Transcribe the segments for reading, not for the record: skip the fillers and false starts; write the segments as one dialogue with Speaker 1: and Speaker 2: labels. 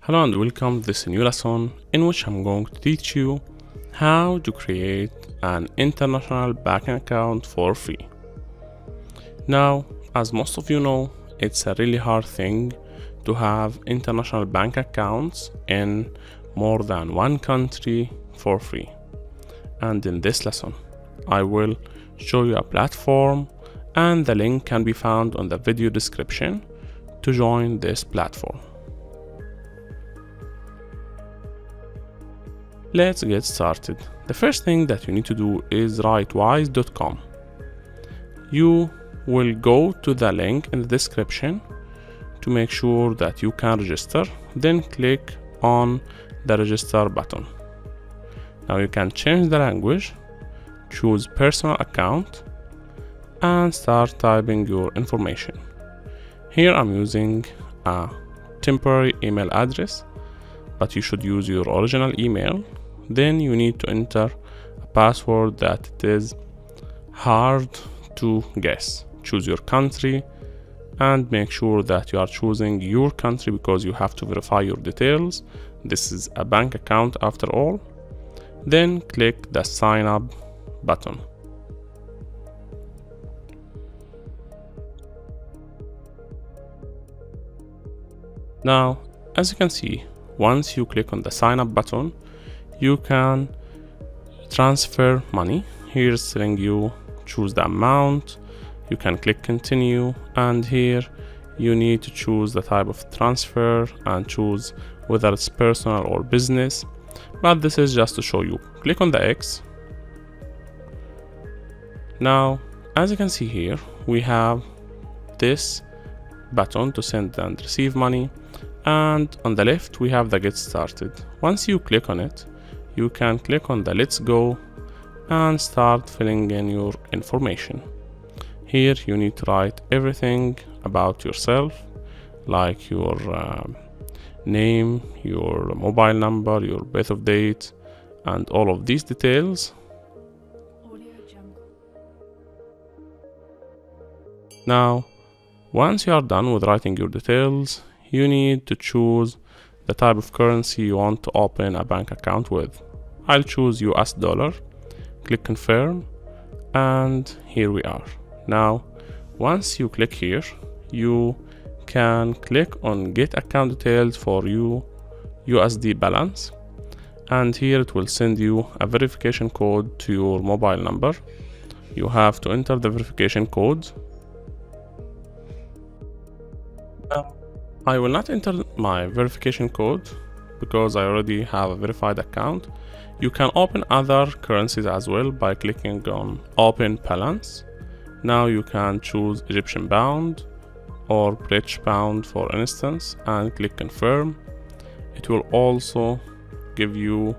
Speaker 1: Hello and welcome to this new lesson in which I'm going to teach you how to create an international bank account for free. Now, as most of you know, it's a really hard thing to have international bank accounts in more than one country for free. And in this lesson, I will show you a platform, and the link can be found on the video description to join this platform. Let's get started. The first thing that you need to do is write wise.com. You will go to the link in the description to make sure that you can register, then click on the register button. Now you can change the language, choose personal account, and start typing your information. Here I'm using a temporary email address, but you should use your original email. Then you need to enter a password that it is hard to guess. Choose your country and make sure that you are choosing your country because you have to verify your details. This is a bank account after all. Then click the sign up button. Now, as you can see, once you click on the sign up button, you can transfer money. Here's telling you choose the amount. You can click continue, and here you need to choose the type of transfer and choose whether it's personal or business, but this is just to show you. Click on the X. Now, as you can see here, we have this button to send and receive money, and on the left we have the get started. Once you click on it, you can click on the let's go and start filling in your information. Here you need to write everything about yourself, like your name, your mobile number, your birth of date, and all of these details. Now, once you are done with writing your details, you need to choose the type of currency you want to open a bank account with. I'll choose US dollar, click confirm, and here we are. Now, once you click here, you can click on get account details for you USD balance, and here it will send you a verification code to your mobile number. You have to enter the verification code. I will not enter my verification code because I already have a verified account. You can open other currencies as well by clicking on open balance. Now you can choose Egyptian pound or British pound for instance and click confirm. It will also give you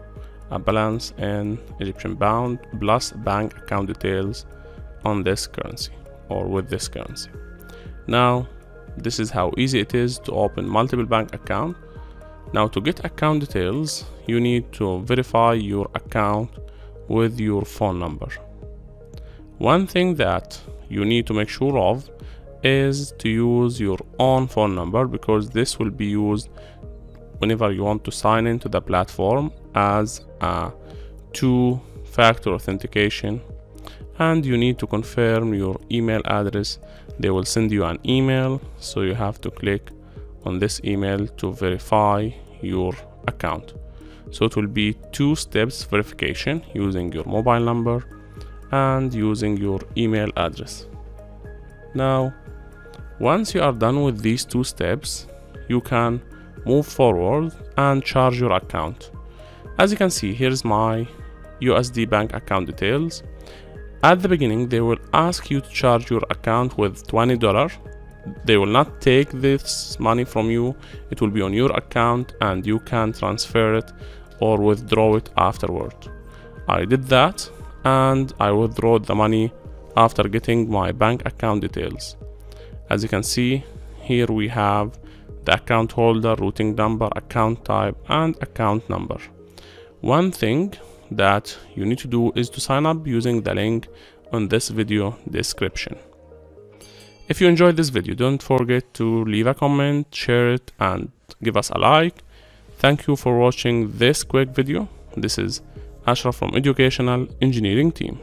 Speaker 1: a balance in Egyptian pound plus bank account details on this currency or with this currency. Now this is how easy it is to open multiple bank accounts. Now to get account details, you need to verify your account with your phone number. One thing that you need to make sure of is to use your own phone number because this will be used whenever you want to sign into the platform as a two-factor authentication, and you need to confirm your email address. They will send you an email, so you have to click on this email to verify your account. So it will be two steps verification using your mobile number and using your email address. Now, once you are done with these two steps, you can move forward and charge your account. As you can see, here's my USD bank account details. At the beginning, they will ask you to charge your account with $20. They will not take this money from you. It will be on your account and you can transfer it or withdraw it afterward. I did that and I withdrew the money after getting my bank account details. As you can see, here we have the account holder, routing number, account type, and account number. One thing that you need to do is to sign up using the link on this video description. If you enjoyed this video, don't forget to leave a comment, share it, and give us a like. Thank you for watching this quick video. This is Ashraf from Educational Engineering Team.